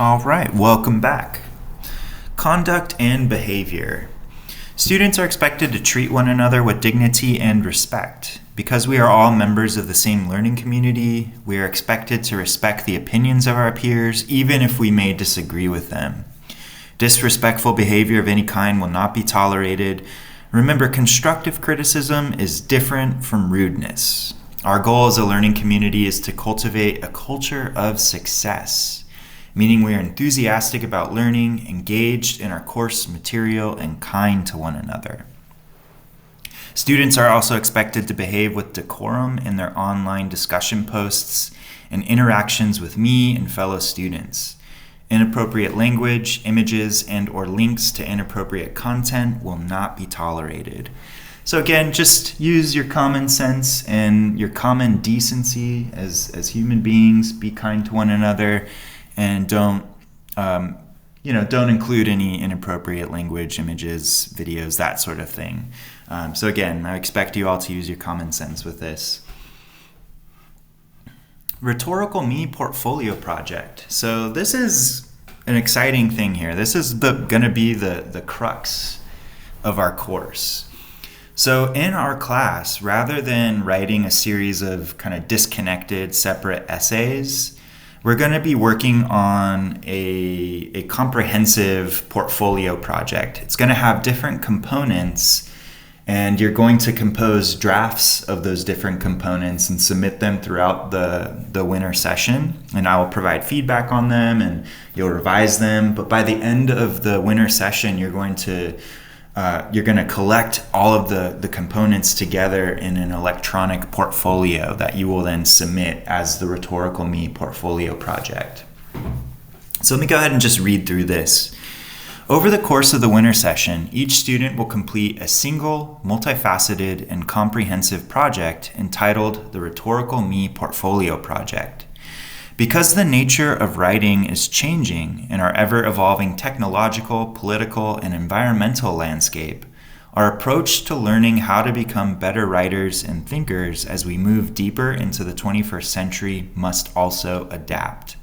All right, welcome back. Conduct and behavior. Students are expected to treat one another with dignity and respect. Because we are all members of the same learning community, we are expected to respect the opinions of our peers, even if we may disagree with them. Disrespectful behavior of any kind will not be tolerated. Remember, constructive criticism is different from rudeness. Our goal as a learning community is to cultivate a culture of success, meaning we are enthusiastic about learning, engaged in our course material, and kind to one another. Students are also expected to behave with decorum in their online discussion posts and interactions with me and fellow students. Inappropriate language, images, and/or links to inappropriate content will not be tolerated. So again, just use your common sense and your common decency as human beings. Be kind to one another, and don't include any inappropriate language, images, videos, that sort of thing. So again, I expect you all to use your common sense with this. Rhetorical Me Portfolio Project. So this is an exciting thing here. This is going to be the crux of our course. So in our class, rather than writing a series of kind of disconnected, separate essays, we're going to be working on a comprehensive portfolio project. It's going to have different components, and you're going to compose drafts of those different components and submit them throughout the winter session. And I will provide feedback on them, and you'll revise them. But by the end of the winter session, you're going to collect all of the components together in an electronic portfolio that you will then submit as the Rhetorical Me Portfolio Project. So let me go ahead and just read through this. Over the course of the winter session, each student will complete a single, multifaceted, and comprehensive project entitled the Rhetorical Me Portfolio Project. Because the nature of writing is changing in our ever-evolving technological, political, and environmental landscape, our approach to learning how to become better writers and thinkers as we move deeper into the 21st century must also adapt.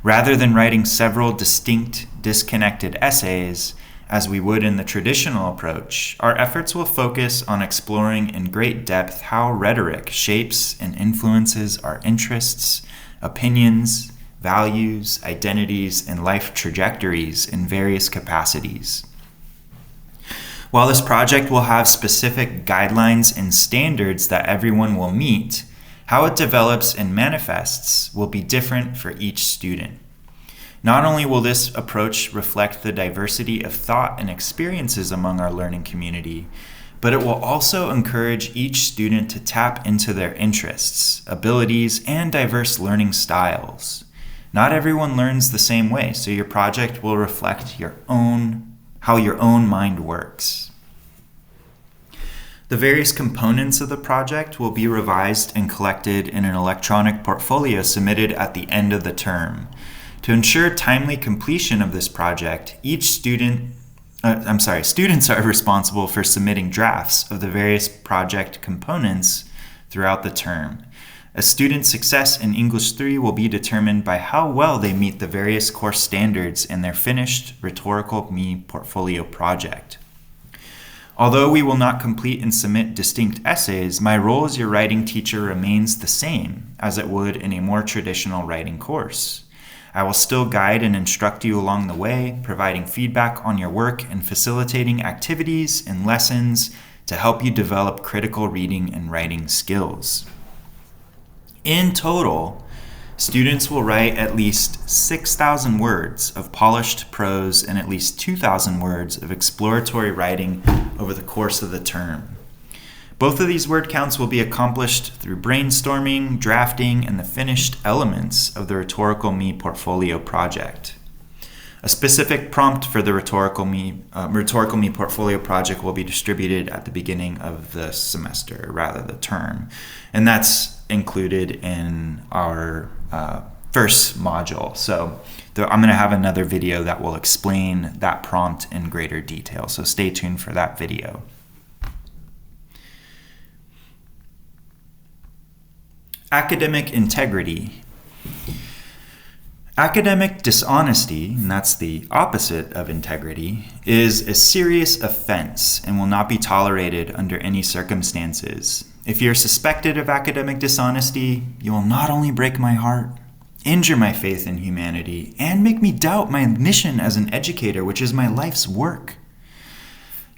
Rather than writing several distinct, disconnected essays, as we would in the traditional approach, our efforts will focus on exploring in great depth how rhetoric shapes and influences our interests, opinions, values, identities, and life trajectories in various capacities. While this project will have specific guidelines and standards that everyone will meet, how it develops and manifests will be different for each student. Not only will this approach reflect the diversity of thought and experiences among our learning community, but it will also encourage each student to tap into their interests, abilities, and diverse learning styles. Not everyone learns the same way, so your project will reflect how your own mind works. The various components of the project will be revised and collected in an electronic portfolio submitted at the end of the term. To ensure timely completion of this project, students are responsible for submitting drafts of the various project components throughout the term. A student's success in English 3 will be determined by how well they meet the various course standards in their finished Rhetorical Me Portfolio project. Although we will not complete and submit distinct essays, my role as your writing teacher remains the same as it would in a more traditional writing course. I will still guide and instruct you along the way, providing feedback on your work and facilitating activities and lessons to help you develop critical reading and writing skills. In total, students will write at least 6,000 words of polished prose and at least 2,000 words of exploratory writing over the course of the term. Both of these word counts will be accomplished through brainstorming, drafting, and the finished elements of the Rhetorical Me Portfolio project. A specific prompt for the Rhetorical Me Portfolio project will be distributed at the beginning of the semester, rather the term. And that's included in our first module. So I'm going to have another video that will explain that prompt in greater detail. So stay tuned for that video. Academic integrity. Academic dishonesty, and that's the opposite of integrity, is a serious offense and will not be tolerated under any circumstances. If you're suspected of academic dishonesty, you will not only break my heart, injure my faith in humanity, and make me doubt my mission as an educator, which is my life's work.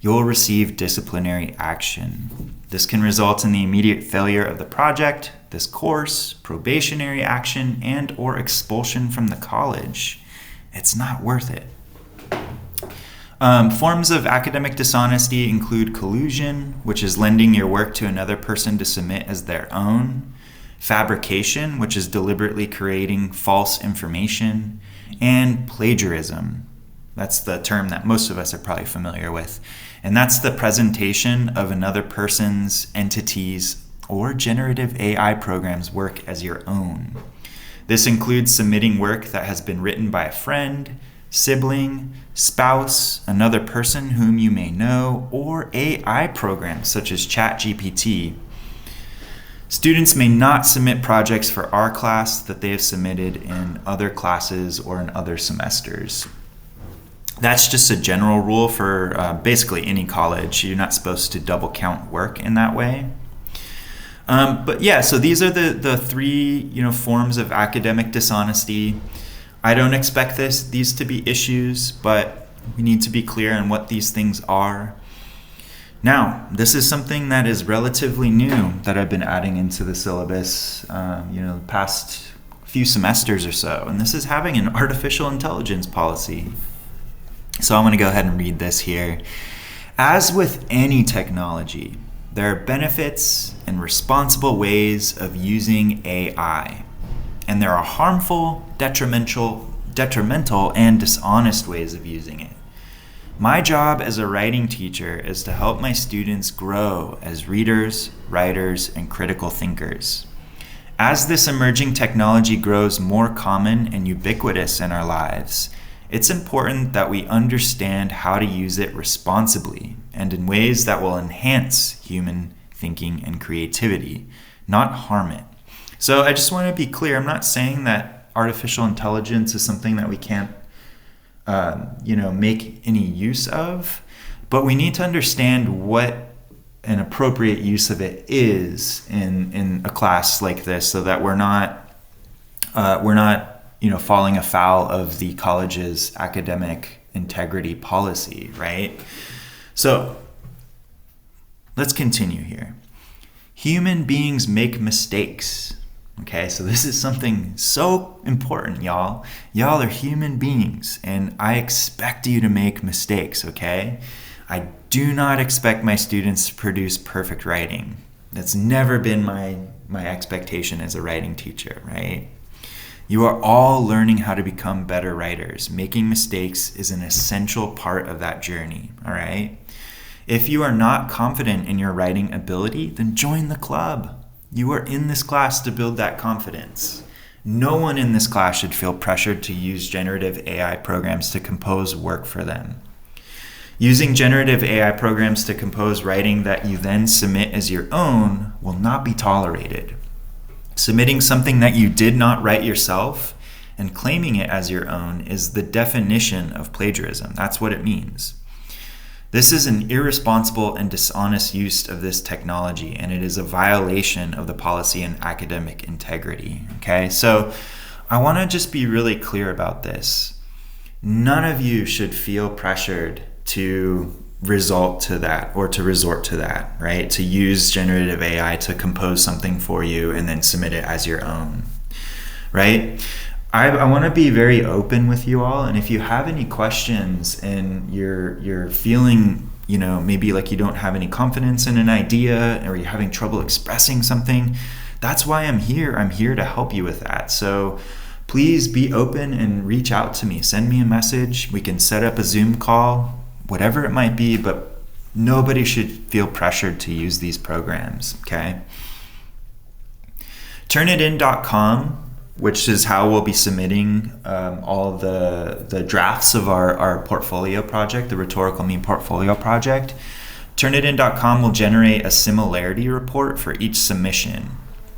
You'll receive disciplinary action. This can result in the immediate failure of the project, this course, probationary action, and or expulsion from the college. It's not worth it. Forms of academic dishonesty include collusion, which is lending your work to another person to submit as their own, fabrication, which is deliberately creating false information, and plagiarism. That's the term that most of us are probably familiar with. And that's the presentation of another person's, entities, or generative AI programs' work as your own. This includes submitting work that has been written by a friend, sibling, spouse, another person whom you may know, or AI programs such as ChatGPT. Students may not submit projects for our class that they have submitted in other classes or in other semesters. That's just a general rule for basically any college. You're not supposed to double count work in that way. But yeah, so these are the three forms of academic dishonesty. I don't expect these to be issues, but we need to be clear on what these things are. Now, this is something that is relatively new that I've been adding into the syllabus, the past few semesters or so, and this is having an artificial intelligence policy. So I'm going to go ahead and read this here. As with any technology, there are benefits and responsible ways of using AI, and there are harmful, detrimental, and dishonest ways of using it. My job as a writing teacher is to help my students grow as readers, writers, and critical thinkers. As this emerging technology grows more common and ubiquitous in our lives, it's important that we understand how to use it responsibly and in ways that will enhance human thinking and creativity, not harm it. So I just want to be clear, I'm not saying that artificial intelligence is something that we can't make any use of, but we need to understand what an appropriate use of it is in a class like this, so that we're not falling afoul of the college's academic integrity policy, right? So let's continue here. Human beings make mistakes. Okay, so this is something so important, y'all. Y'all are human beings, and I expect you to make mistakes, okay? I do not expect my students to produce perfect writing. That's never been my expectation as a writing teacher, right? You are all learning how to become better writers. Making mistakes is an essential part of that journey, all right? If you are not confident in your writing ability, then join the club. You are in this class to build that confidence. No one in this class should feel pressured to use generative AI programs to compose work for them. Using generative AI programs to compose writing that you then submit as your own will not be tolerated. Submitting something that you did not write yourself and claiming it as your own is the definition of plagiarism. That's what it means. This is an irresponsible and dishonest use of this technology, and it is a violation of the policy and academic integrity. Okay, so I want to just be really clear about this. None of you should feel pressured to resort to that, right? To use generative AI to compose something for you and then submit it as your own, right? I want to be very open with you all, and if you have any questions and you're feeling, maybe like you don't have any confidence in an idea, or you're having trouble expressing something, that's why I'm here. I'm here to help you with that. So please be open and reach out to me. Send me a message. We can set up a Zoom call, whatever it might be, but nobody should feel pressured to use these programs, okay? Turnitin.com, which is how we'll be submitting all the drafts of our portfolio project, the rhetorical meme portfolio project. Turnitin.com will generate a similarity report for each submission.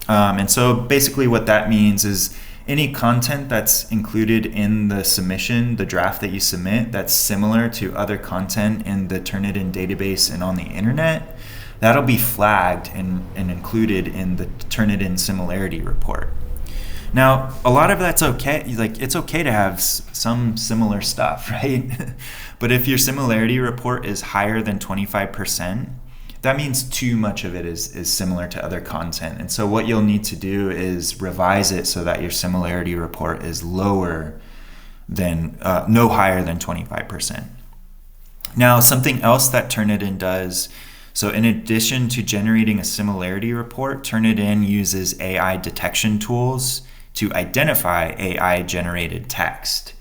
And so basically what that means is Any content that's included in the submission, the draft that you submit, that's similar to other content in the Turnitin database and on the internet, that'll be flagged and included in the Turnitin similarity report. Now, a lot of that's okay. Like, it's okay to have some similar stuff, right? But if your similarity report is higher than 25%, that means too much of it is similar to other content. And so what you'll need to do is revise it so that your similarity report is lower than, no higher than 25%. Now, something else that Turnitin does, so in addition to generating a similarity report, Turnitin uses AI detection tools to identify AI-generated text.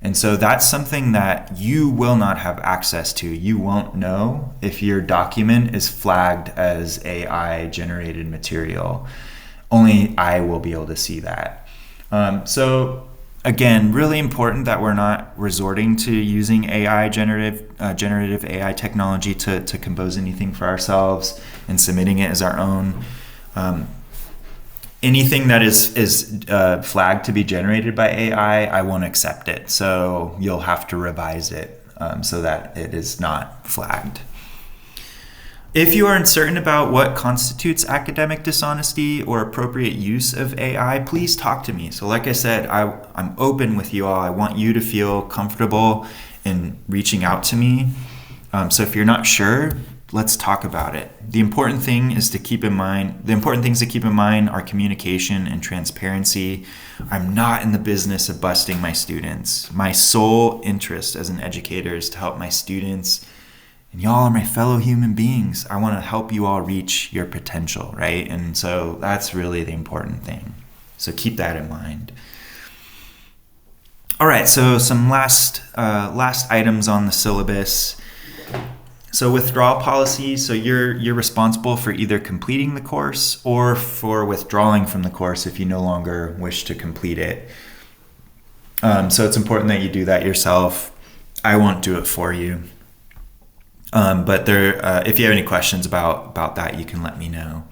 And so that's something that you will not have access to. You won't know if your document is flagged as AI-generated material. Only I will be able to see that. So again, really important that we're not resorting to using AI, generative AI technology to compose anything for ourselves and submitting it as our own. Anything that is flagged to be generated by AI, I won't accept it. So you'll have to revise it so that it is not flagged. If you are uncertain about what constitutes academic dishonesty or appropriate use of AI, please talk to me. So like I said, I'm open with you all. I want you to feel comfortable in reaching out to me. So if you're not sure, let's talk about it. The important things to keep in mind are communication and transparency. I'm not in the business of busting my students. My sole interest as an educator is to help my students, and y'all are my fellow human beings. I want to help you all reach your potential, right? And so that's really the important thing. So keep that in mind. All right, so some last items on the syllabus. So withdrawal policy, so you're responsible for either completing the course or for withdrawing from the course if you no longer wish to complete it. So it's important that you do that yourself. I won't do it for you. But if you have any questions about that, you can let me know.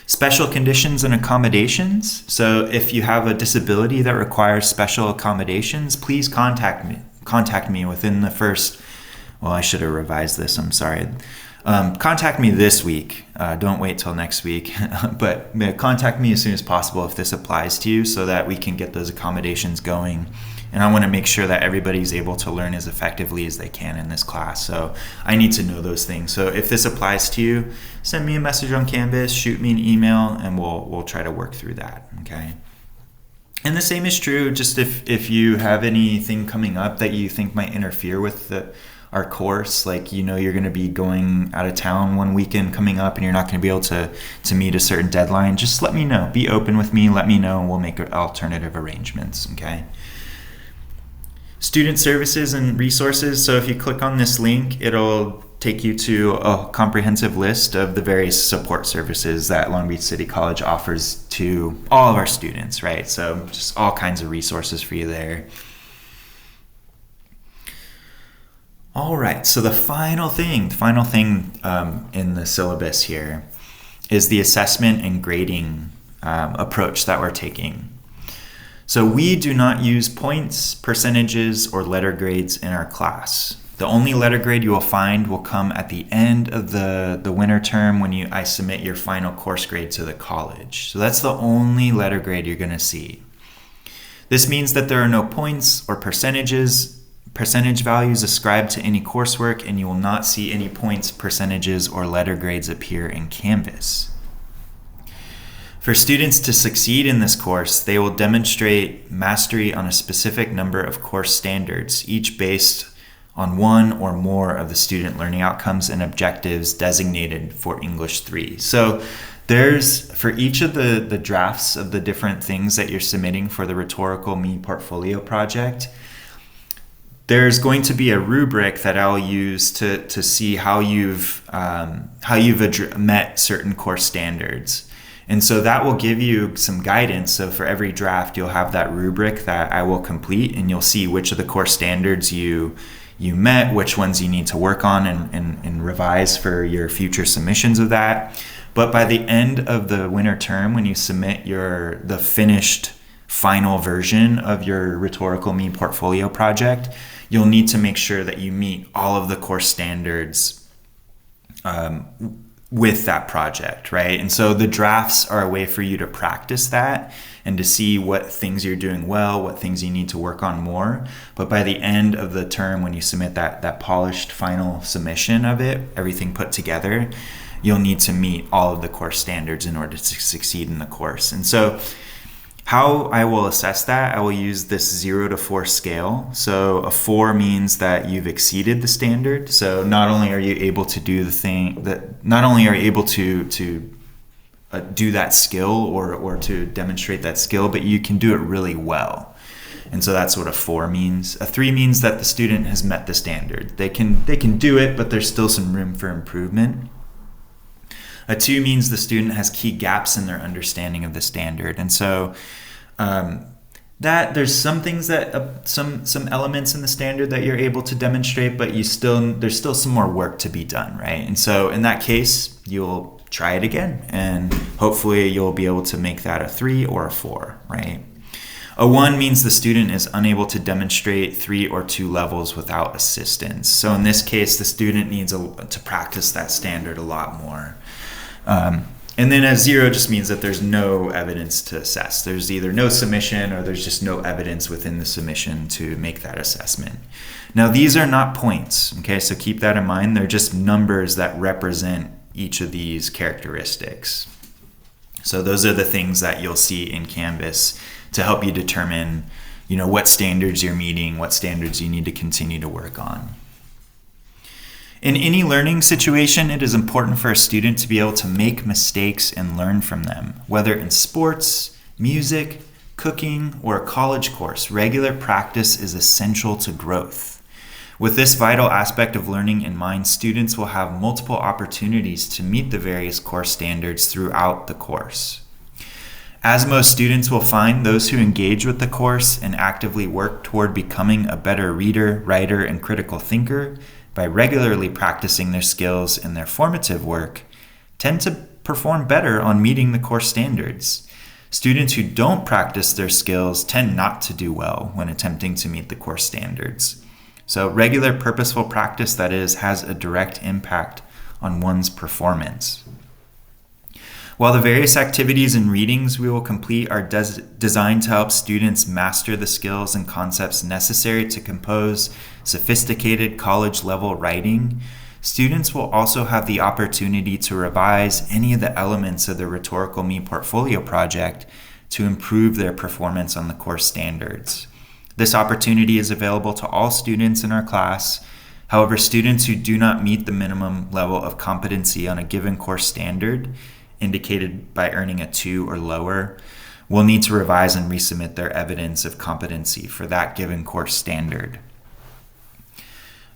Special conditions and accommodations. So if you have a disability that requires special accommodations, please contact me within the first. Well, I should have revised this. I'm sorry. Contact me this week. Don't wait till next week. But contact me as soon as possible if this applies to you so that we can get those accommodations going. And I want to make sure that everybody's able to learn as effectively as they can in this class. So I need to know those things. So if this applies to you, send me a message on Canvas, shoot me an email, and we'll try to work through that. Okay. And the same is true just if you have anything coming up that you think might interfere with our course, like you're going to be going out of town one weekend coming up and you're not going to be able to meet a certain deadline, just let me know. Be open with me, let me know, and we'll make alternative arrangements, okay? Student services and resources. So if you click on this link, it'll take you to a comprehensive list of the various support services that Long Beach City College offers to all of our students, right? So just all kinds of resources for you there. All right, so the final thing in the syllabus here is the assessment and grading approach that we're taking. So we do not use points, percentages, or letter grades in our class. The only letter grade you will find will come at the end of the winter term when I submit your final course grade to the college. So that's the only letter grade you're going to see. This means that there are no points or percentage values ascribed to any coursework, and you will not see any points, percentages, or letter grades appear in Canvas. For students to succeed in this course, they will demonstrate mastery on a specific number of course standards, each based on one or more of the student learning outcomes and objectives designated for English 3. So there's, for each of the drafts of the different things that you're submitting for the Rhetorical Me portfolio project, there's going to be a rubric that I'll use to see how you've met certain course standards. And so that will give you some guidance. So for every draft, you'll have that rubric that I will complete, and you'll see which of the course standards you met, which ones you need to work on and revise for your future submissions of that. But by the end of the winter term, when you submit the finished final version of your Rhetorical Me portfolio project, you'll need to make sure that you meet all of the course standards with that project, right? And so the drafts are a way for you to practice that and to see what things you're doing well, what things you need to work on more. But by the end of the term, when you submit that polished final submission of it, everything put together, you'll need to meet all of the course standards in order to succeed in the course. And so how I will assess that, I will use this 0 to 4 scale. So a 4 means that you've exceeded the standard. So not only are you able to do the thing that, not only are you able to do that skill or to demonstrate that skill, but you can do it really well. And so that's what a 4 means. A 3 means that the student has met the standard. They can do it, but there's still some room for improvement. A 2 means the student has key gaps in their understanding of the standard. And so that there's some things that some elements in the standard that you're able to demonstrate, but there's still some more work to be done, right? And so in that case, you'll try it again, and hopefully you'll be able to make that a 3 or a 4, right? A 1 means the student is unable to demonstrate 3 or 2 levels without assistance. So in this case, the student needs to practice that standard a lot more. And then a 0 just means that there's no evidence to assess. There's either no submission or there's just no evidence within the submission to make that assessment. Now, these are not points, okay? So keep that in mind. They're just numbers that represent each of these characteristics. So those are the things that you'll see in Canvas to help you determine, what standards you're meeting, what standards you need to continue to work on. In any learning situation, it is important for a student to be able to make mistakes and learn from them. Whether in sports, music, cooking, or a college course, regular practice is essential to growth. With this vital aspect of learning in mind, students will have multiple opportunities to meet the various course standards throughout the course. As most students will find, those who engage with the course and actively work toward becoming a better reader, writer, and critical thinker by regularly practicing their skills in their formative work, tend to perform better on meeting the course standards. Students who don't practice their skills tend not to do well when attempting to meet the course standards. So regular purposeful practice, that is, has a direct impact on one's performance. While the various activities and readings we will complete are designed to help students master the skills and concepts necessary to compose sophisticated college-level writing, students will also have the opportunity to revise any of the elements of the Rhetorical Me portfolio project to improve their performance on the course standards. This opportunity is available to all students in our class. However, students who do not meet the minimum level of competency on a given course standard, indicated by earning a 2 or lower, will need to revise and resubmit their evidence of competency for that given course standard.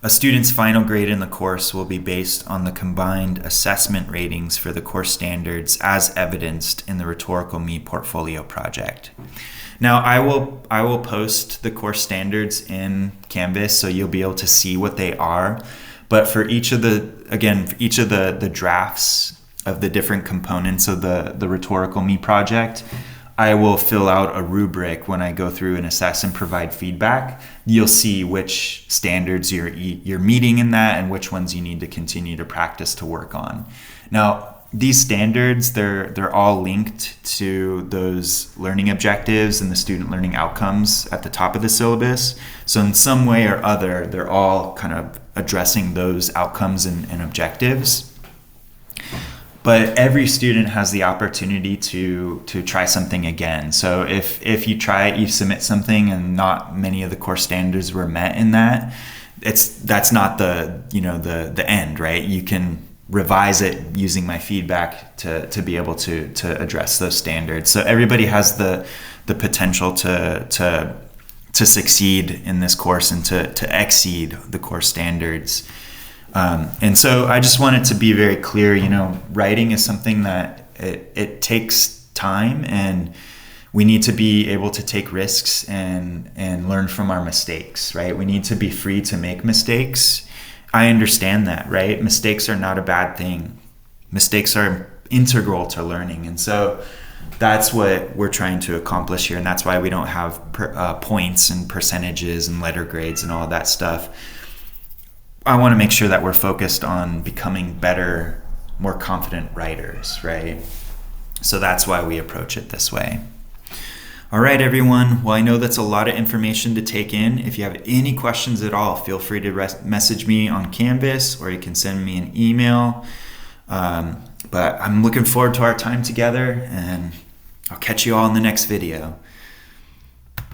A student's final grade in the course will be based on the combined assessment ratings for the course standards as evidenced in the Rhetorical Me portfolio project. Now, I will post the course standards in Canvas so you'll be able to see what they are, but for each of the drafts of the different components of the Rhetorical Me project, I will fill out a rubric when I go through and assess and provide feedback. You'll see which standards you're meeting in that and which ones you need to continue to practice to work on. Now, these standards, they're all linked to those learning objectives and the student learning outcomes at the top of the syllabus. So in some way or other, they're all kind of addressing those outcomes and objectives. But every student has the opportunity to try something again. So if you try it, you submit something and not many of the course standards were met in that, that's not the end, right? You can revise it using my feedback to be able to address those standards. So everybody has the potential to succeed in this course and to exceed the course standards. And so I just wanted to be very clear, writing is something that it takes time, and we need to be able to take risks and learn from our mistakes, right? We need to be free to make mistakes. I understand that, right? Mistakes are not a bad thing. Mistakes are integral to learning. And so That's what we're trying to accomplish here, and that's why we don't have points and percentages and letter grades and all of that stuff. I want to make sure that we're focused on becoming better, more confident writers, right? So that's why we approach it this way. All right, everyone. Well, I know that's a lot of information to take in. If you have any questions at all, feel free to message me on Canvas, or you can send me an email. But I'm looking forward to our time together, and I'll catch you all in the next video.